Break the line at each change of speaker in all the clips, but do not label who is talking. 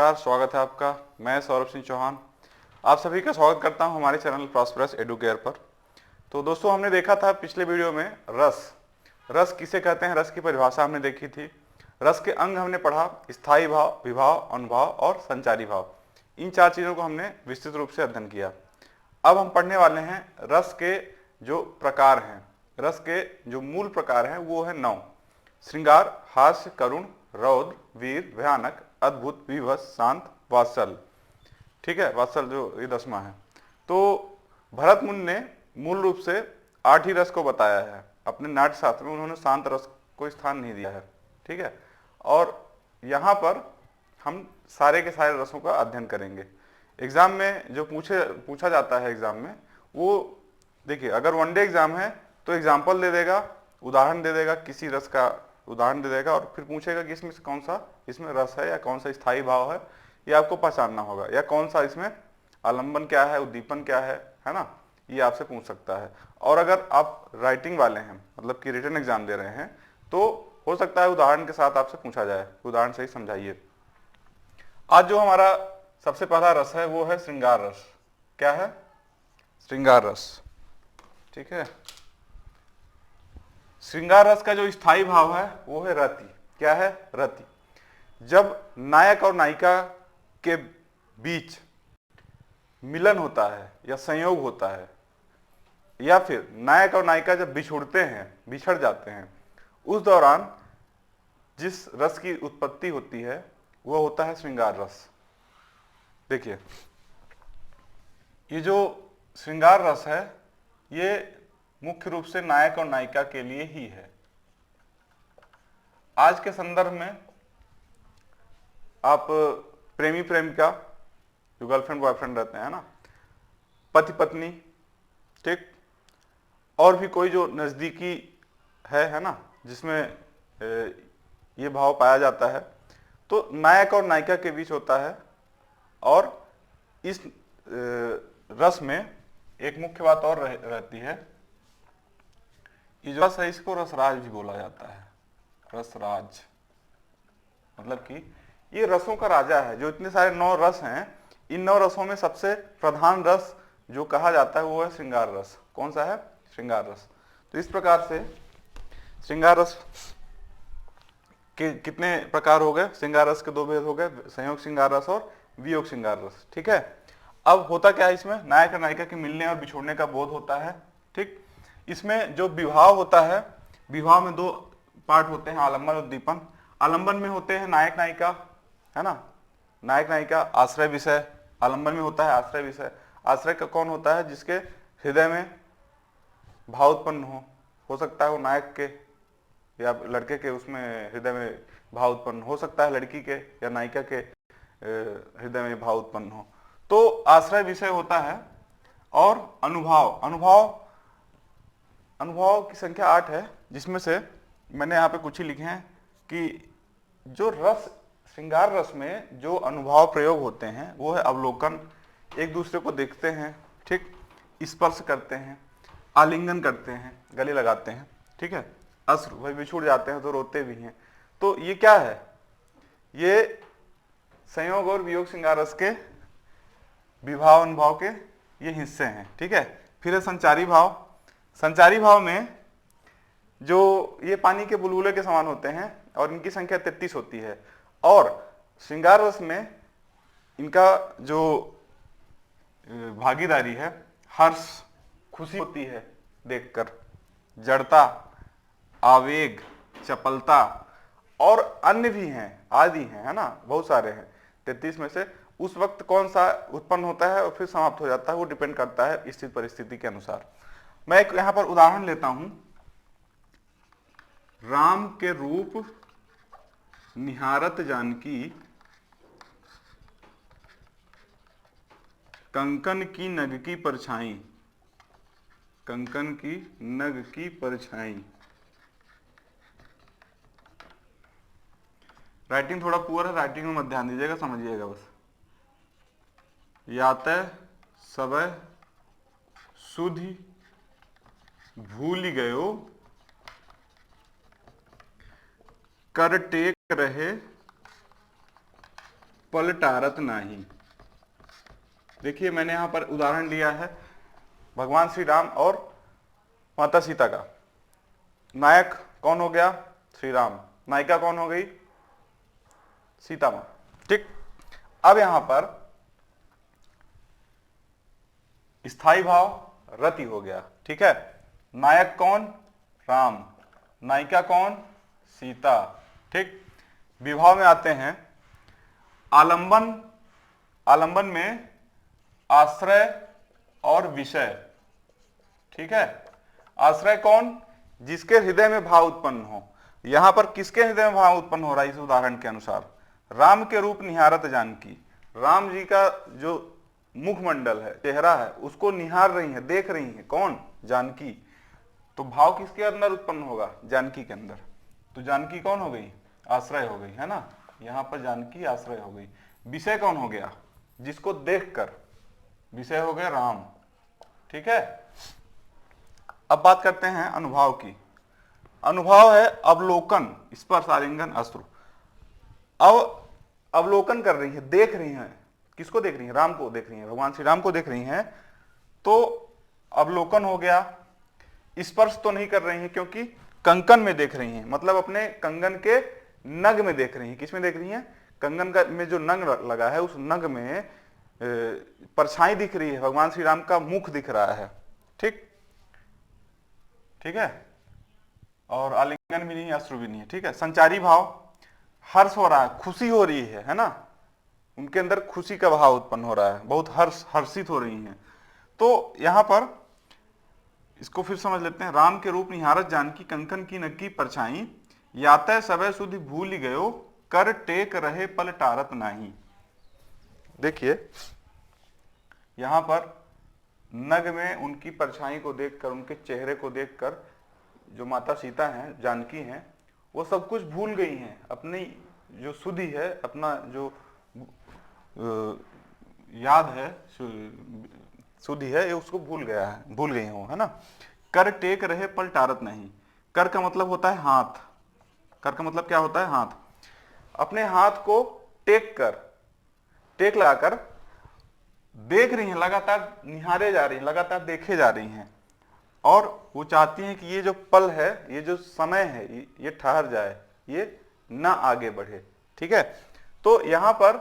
नमस्कार, स्वागत है आपका। मैं सौरभ सिंह चौहान आप सभी का स्वागत करता हूं हमारे चैनल प्रॉस्पेरस एडुकेयर पर। तो दोस्तों, हमने देखा था पिछले वीडियो में रस किसे कहते हैं, रस की परिभाषा हमने देखी थी। रस के अंग हमने पढ़ा, स्थायी भाव, विभाव, अनुभाव और संचारी भाव। इन चार चीज़ों को हमने विस्तृत रूप से अध्ययन किया। अब हम पढ़ने वाले हैं रस के जो प्रकार हैं। रस के जो मूल प्रकार हैं वो है 9: श्रृंगार, हास्य, करुण, रौद्र, वीर, भयानक, अद्भुत, विभत्स, शांत, वात्सल। ठीक है, वात्सल जो ये 10वां है। तो भरत मुनि ने मूल रूप से 8 ही रस को बताया है। अपने नाट्य शास्त्र में उन्होंने शांत रस को स्थान नहीं दिया है। ठीक है, और यहाँ पर हम सारे के सारे रसों का अध्ययन करेंगे। एग्जाम में जो पूछा जाता है एग्जाम में, वो देखिए, अगर वनडे एग्जाम है तो एग्जाम्पल दे देगा, उदाहरण दे देगा, किसी रस का उदाहरण दे देगा और फिर पूछेगा कि इसमें से कौन सा इसमें रस है या कौन सा स्थायी भाव है, ये आपको पहचानना होगा, या कौन सा इसमें आलंबन क्या है, उद्दीपन क्या है ना, ये आपसे पूछ सकता है। और अगर आप राइटिंग वाले हैं, मतलब कि रिटन एग्जाम दे रहे हैं, तो हो सकता है उदाहरण के साथ आपसे पूछा जाए, उदाहरण से ही समझाइए। आज जो हमारा सबसे पहला रस है वो है श्रृंगार रस। क्या है? श्रृंगार रस। ठीक है, श्रृंगार रस का जो स्थायी भाव है वो है रति। क्या है? रति। जब नायक और नायिका के बीच मिलन होता है या संयोग होता है, या फिर नायक और नायिका जब बिछुड़ते हैं, बिछड़ जाते हैं, उस दौरान जिस रस की उत्पत्ति होती है वो होता है श्रृंगार रस। देखिए, ये जो श्रृंगार रस है ये मुख्य रूप से नायक और नायिका के लिए ही है। आज के संदर्भ में आप प्रेमी प्रेमिका, जो गर्लफ्रेंड बॉयफ्रेंड रहते हैं ना, पति पत्नी, ठीक, और भी कोई जो नजदीकी है ना, जिसमें ये भाव पाया जाता है, तो नायक और नायिका के बीच होता है। और इस रस में एक मुख्य बात और रहती है, ये जो रस है इसको रसराज भी बोला जाता है। रसराज मतलब कि ये रसों का राजा है। जो इतने सारे 9 रस हैं, इन 9 रसों में सबसे प्रधान रस जो कहा जाता है वो है श्रृंगार रस। कौन सा है? श्रृंगार रस। तो इस प्रकार से श्रृंगार रस के कितने प्रकार हो गए? श्रृंगार रस के 2 भेद हो गए, संयोग श्रृंगार रस और वियोग श्रृंगार रस। ठीक है, अब होता क्या है, इसमें नायक और नायिका के मिलने और बिछोड़ने का बोध होता है। ठीक, इसमें जो विवाह होता है, विवाह में 2 पार्ट होते हैं, आलंबन और उद्दीपन। आलंबन में होते हैं नायक नायिका, है ना, नायक नायिका, आश्रय विषय। आलंबन में होता है आश्रय विषय। आश्रय का कौन होता है? जिसके हृदय में भाव उत्पन्न हो सकता है वो नायक के या लड़के के, उसमें हृदय में भाव उत्पन्न हो सकता है लड़की के या नायिका के हृदय में भाव उत्पन्न हो, तो आश्रय विषय होता है। और अनुभव की संख्या 8 है, जिसमें से मैंने यहाँ पे कुछ ही लिखे हैं कि जो रस, श्रृंगार रस में जो अनुभव प्रयोग होते हैं वो है अवलोकन, एक दूसरे को देखते हैं, ठीक, स्पर्श करते हैं, आलिंगन करते हैं, गले लगाते हैं, ठीक है, अश्रु, भाई बिछुड़ जाते हैं तो रोते भी हैं। तो ये क्या है? ये संयोग और वियोग श्रृंगार रस के विभाव अनुभव के ये हिस्से हैं। ठीक है, फिर है संचारी भाव। संचारी भाव में जो ये पानी के बुलबुले के समान होते हैं और इनकी संख्या 33 होती है। और श्रृंगार रस में इनका जो भागीदारी है, हर्ष, खुशी होती है देखकर, जड़ता, आवेग, चपलता और अन्य भी हैं, आदि हैं, है ना, बहुत सारे हैं। 33 में से उस वक्त कौन सा उत्पन्न होता है और फिर समाप्त हो जाता है, वो डिपेंड करता है स्थिति परिस्थिति के अनुसार। मैं एक यहां पर उदाहरण लेता हूं। राम के रूप निहारत जानकी, कंकन की नग की परछाई, कंकन की नग की परछाई। राइटिंग थोड़ा पुअर है, राइटिंग में मत ध्यान दीजिएगा, समझिएगा बस। यातः सबय सुधि भूल गयो, कर टेक रहे पलटारत नाही। देखिए मैंने यहां पर उदाहरण लिया है भगवान श्री राम और माता सीता का। नायक कौन हो गया? श्री राम। नायिका कौन हो गई? सीता मां। ठीक। अब यहां पर स्थाई भाव रति हो गया। ठीक है। नायक कौन? राम। नायिका कौन? सीता। ठीक। विभाव में आते हैं। आलंबन, आलंबन में आश्रय और विषय। ठीक है। आश्रय कौन? जिसके हृदय में भाव उत्पन्न हो। यहां पर किसके हृदय में भाव उत्पन्न हो रहा है इस उदाहरण के अनुसार? राम के रूप निहारत जानकी। राम जी का जो मुखमंडल है, चेहरा है, उसको निहार रही है, देख रही है। कौन? जानकी। तो भाव किसके अंदर उत्पन्न होगा? जानकी के अंदर। तो जानकी कौन हो गई? आश्रय हो गई, है ना। यहां पर जानकी आश्रय हो गई। विषय कौन हो गया? जिसको देखकर। विषय हो गया राम। ठीक है। अब बात करते हैं अनुभाव की। अनुभाव है अवलोकन, स्पर्श, आलिंगन, अश्रु। अब अवलोकन कर रही है, देख रही है। किसको देख रही है? राम को देख रही है, भगवान श्री राम को देख रही हैं। तो अवलोकन हो गया। स्पर्श तो नहीं कर रही हैं क्योंकि कंकन में देख रही हैं, मतलब अपने कंगन के नग में देख रही हैं। किस में देख रही हैं? कंगन का में जो नग लगा है उस नग में परछाई दिख रही है, भगवान श्री राम का मुख दिख रहा है। ठीक। ठीक है। और आलिंगन भी नहीं है, अश्रु भी नहीं है। ठीक है। संचारी भाव, हर्ष हो रहा है, खुशी हो रही है ना। उनके अंदर खुशी का भाव उत्पन्न हो रहा है, बहुत हर्षित हो रही हैं। तो यहां पर इसको फिर समझ लेते हैं। राम के रूप निहारत जानकी, कंकन की नक्की परछाई, यातय सबे सुधि भूल गयो, कर टेक रहे पल टारत नाही। देखिए यहां पर नग में उनकी परछाई को देखकर, उनके चेहरे को देखकर जो माता सीता हैं, जानकी हैं, वो सब कुछ भूल गई हैं। अपनी जो सुधि है, अपना जो याद है, सुधि है, ये उसको भूल गया है, भूल गई हो, है ना। कर टेक रहे पल टारत नहीं। कर का मतलब होता है हाथ। कर का मतलब क्या होता है? हाथ। अपने हाथ को टेक कर, टेक लगाकर देख रही हैं, लगातार निहारे जा रही हैं, लगातार देखे जा रही हैं। और वो चाहती हैं कि ये जो पल है, ये जो समय है, ये ठहर जाए, ये ना आगे बढ़े। ठीक है। तो यहां पर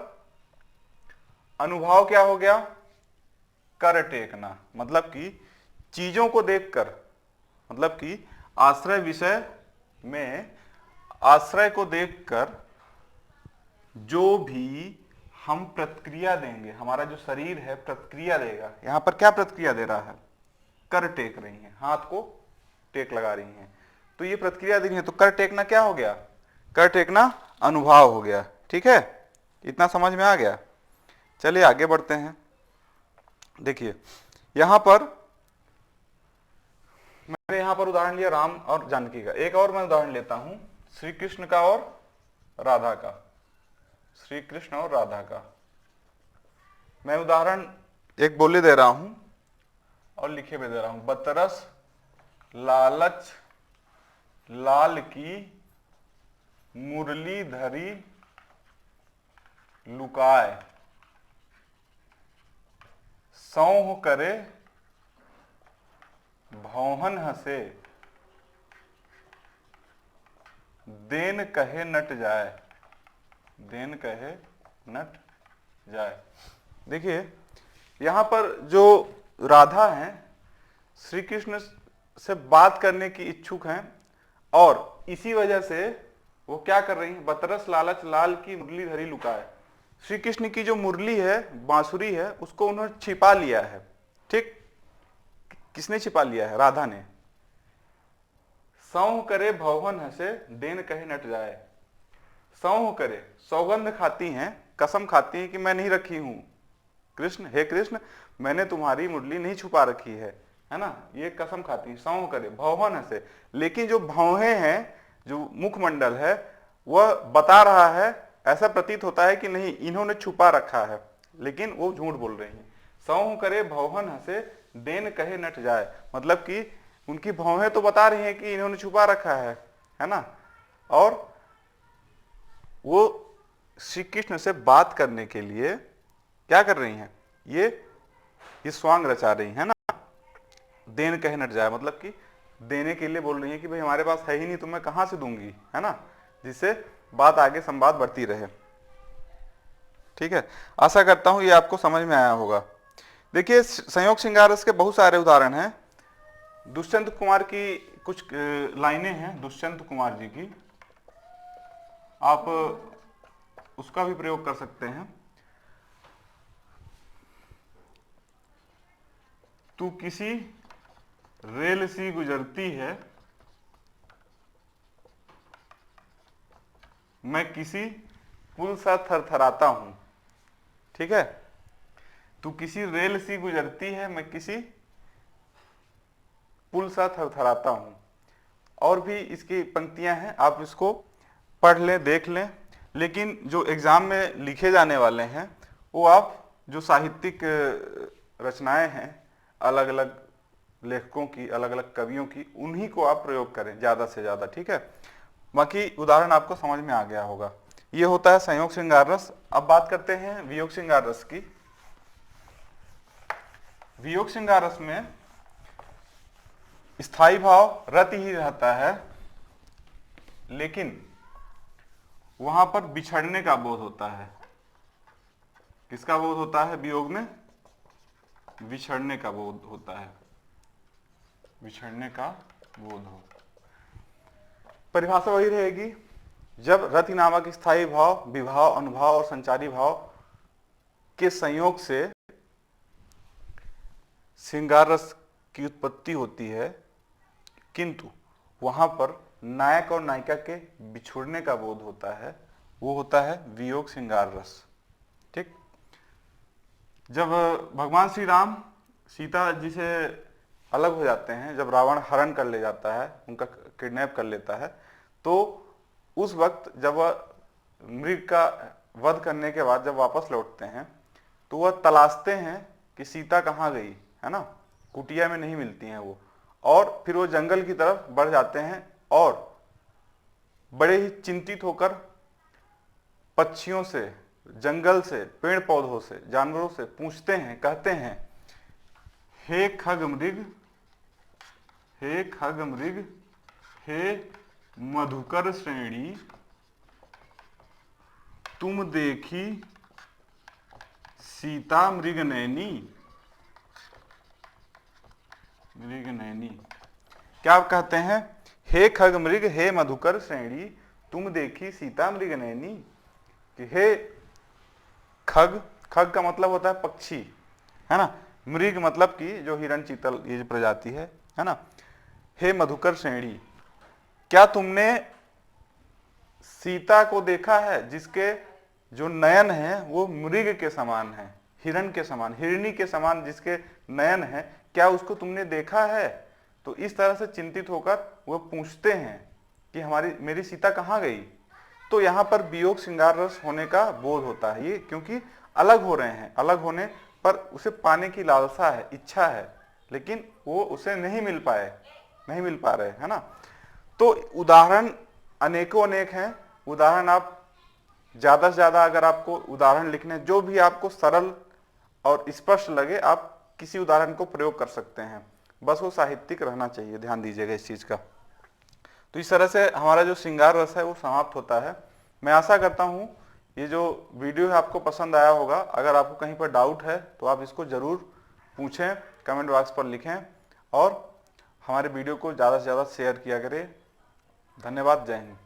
अनुभाव क्या हो गया? कर टेकना, मतलब कि चीजों को देखकर, मतलब कि आश्रय विषय में आश्रय को देखकर जो भी हम प्रतिक्रिया देंगे, हमारा जो शरीर है प्रतिक्रिया देगा। यहां पर क्या प्रतिक्रिया दे रहा है? कर टेक रही हैं, हाथ को टेक लगा रही हैं, तो ये प्रतिक्रिया दे रही है। तो कर टेकना क्या हो गया? कर टेकना अनुभाव हो गया। ठीक है। इतना समझ में आ गया। चलिए आगे बढ़ते हैं। देखिए यहां पर मैंने यहां पर उदाहरण लिया राम और जानकी का। एक और मैं उदाहरण लेता हूं, श्री कृष्ण का और राधा का। श्री कृष्ण और राधा का मैं उदाहरण एक बोले दे रहा हूं और लिखे भी दे रहा हूं। बतरस लालच लाल की मुरली धरी लुकाए, सौह करे भौहन हसे, देन कहे नट जाए, देन कहे नट जाए। देखिए यहां पर जो राधा हैं, श्री कृष्ण से बात करने की इच्छुक हैं और इसी वजह से वो क्या कर रही हैं? बतरस लालच लाल की मुरली धरी लुकाए। श्री कृष्ण की जो मुरली है, बांसुरी है, उसको उन्होंने छिपा लिया है। ठीक। किसने छिपा लिया है? राधा ने। सौह करे भौहन हसे, देन कहे नट जाए। सौह करे, सौगंध खाती हैं, कसम खाती हैं कि मैं नहीं रखी हूं कृष्ण, हे कृष्ण, मैंने तुम्हारी मुरली नहीं छुपा रखी है ना। ये कसम खाती है। सौह करे भौहन हसे, लेकिन जो भौहें हैं, जो मुखमंडल है, वह बता रहा है, ऐसा प्रतीत होता है कि नहीं इन्होंने छुपा रखा है, लेकिन वो झूठ बोल रही हैं। सौह करे भौहन हसे, देन कहे नट जाए, मतलब कि उनकी भौहें तो बता रही हैं कि इन्होंने छुपा रखा है ना। और वो श्री कृष्ण से बात करने के लिए क्या कर रही हैं, ये स्वांग रचा रही है ना। देन कहे नट जाए, मतलब कि देने के लिए बोल रही है कि भाई हमारे पास है ही नहीं तो मैं कहां से दूंगी, है ना, जिससे बात आगे संवाद बढ़ती रहे। ठीक है, आशा करता हूं ये आपको समझ में आया होगा। देखिए संयोग श्रृंगार रस के बहुत सारे उदाहरण हैं। दुष्यंत कुमार की कुछ लाइनें हैं दुष्यंत कुमार जी की, आप उसका भी प्रयोग कर सकते हैं। तू किसी रेल सी गुजरती है, मैं किसी पुल सा थरथराता हूं। ठीक है, तू किसी रेल सी गुजरती है, मैं किसी पुल सा थरथराता हूं। और भी इसकी पंक्तियां हैं, आप इसको पढ़ लें, देख लें। लेकिन जो एग्जाम में लिखे जाने वाले हैं वो आप जो साहित्यिक रचनाएं हैं अलग अलग लेखकों की, अलग अलग कवियों की, उन्हीं को आप प्रयोग करें ज्यादा से ज्यादा। ठीक है, बाकी उदाहरण आपको समझ में आ गया होगा। ये होता है संयोग श्रृंगार रस। अब बात करते हैं वियोग श्रृंगार रस की। वियोग श्रृंगार रस में स्थायी भाव रति ही रहता है, लेकिन वहां पर बिछड़ने का बोध होता है। किसका बोध होता है वियोग में? बिछड़ने का बोध होता है, बिछड़ने का बोध हो। परिभाषा वही रहेगी, जब रति नामक स्थायी भाव विभाव, अनुभाव और संचारी भाव के संयोग से श्रृंगार रस की उत्पत्ति होती है, किंतु वहां पर नायक और नायिका के बिछुड़ने का बोध होता है, वो होता है वियोग श्रृंगार रस। ठीक, जब भगवान श्री राम सीता जी से अलग हो जाते हैं, जब रावण हरण कर ले जाता है, उनका किडनैप कर लेता है, तो उस वक्त जब वह मृग का वध करने के बाद जब वापस लौटते हैं तो वह तलाशते हैं कि सीता कहाँ गई, है ना, कुटिया में नहीं मिलती हैं वो, और फिर वो जंगल की तरफ बढ़ जाते हैं और बड़े ही चिंतित होकर पक्षियों से, जंगल से, पेड़ पौधों से, जानवरों से पूछते हैं, कहते हैं, हे खग मृग, हे खग मृग, हे मधुकर श्रेणी, तुम देखी सीता मृगनयनी। मृगनयनी क्या आप कहते हैं? हे खग मृग, हे मधुकर श्रेणी, तुम देखी सीता मृगनयनी। कि हे खग, खग का मतलब होता है पक्षी, है ना, मृग मतलब कि जो हिरण चीतल ये जो प्रजाति है ना। हे मधुकर श्रेणी, क्या तुमने सीता को देखा है जिसके जो नयन है वो मृग के समान है, हिरण के समान, हिरणी के समान जिसके नयन है, क्या उसको तुमने देखा है? तो इस तरह से चिंतित होकर वो पूछते हैं कि मेरी सीता कहाँ गई। तो यहाँ पर वियोग श्रृंगार रस होने का बोध होता है, ये क्योंकि अलग हो रहे हैं, अलग होने पर उसे पाने की लालसा है, इच्छा है, लेकिन वो उसे नहीं मिल पा रहे, है ना। तो उदाहरण अनेकों अनेक हैं। उदाहरण आप ज्यादा से ज्यादा, अगर आपको उदाहरण लिखने जो भी आपको सरल और स्पष्ट लगे, आप किसी उदाहरण को प्रयोग कर सकते हैं, बस वो साहित्यिक रहना चाहिए, ध्यान दीजिएगा इस चीज का। तो इस तरह से हमारा जो श्रृंगार रस है वो समाप्त होता है। मैं आशा करता हूं ये जो वीडियो है आपको पसंद आया होगा। अगर आपको कहीं पर डाउट है तो आप इसको जरूर पूछें, कमेंट बॉक्स पर लिखें, और हमारे वीडियो को ज़्यादा से ज़्यादा शेयर किया करें। धन्यवाद, जय हिंद।